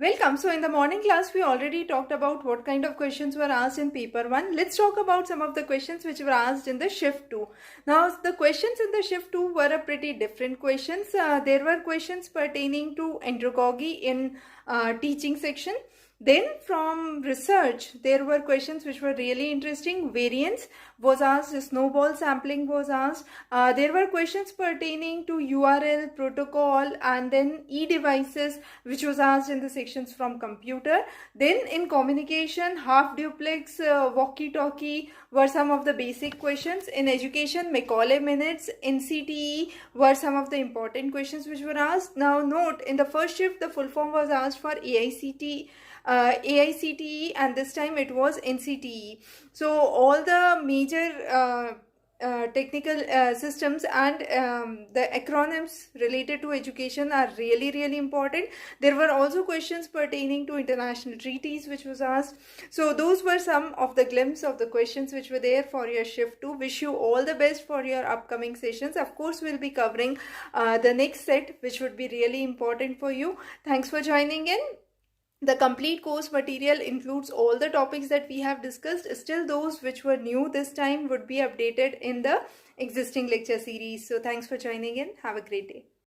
Welcome. So in the morning class, we already talked about what kind of questions were asked in paper 1. Let's talk about some of the questions which were asked in the shift 2. Now, the questions in the shift 2 were a pretty different questions. There were questions pertaining to andragogy in teaching section. Then from research, there were questions which were really interesting. Variance was asked, snowball sampling was asked. There were questions pertaining to URL, protocol, and then e-devices, which was asked in the sections from computer. Then in communication, half duplex, walkie-talkie were some of the basic questions. In education, Macaulay minutes, NCTE were some of the important questions which were asked. Now note, in the first shift, the full form was asked for AICTE, and this time it was NCTE. So all the major technical systems and the acronyms related to education are really important. There were also questions pertaining to international treaties which was asked. So those were some of the glimpse of the questions which were there for your shift 2. Wish you all the best for your upcoming sessions. Of course, we'll be covering the next set, which would be really important for you. Thanks for joining in. The complete course material includes all the topics that we have discussed. Still, those which were new this time would be updated in the existing lecture series. So thanks for joining in. Have a great day.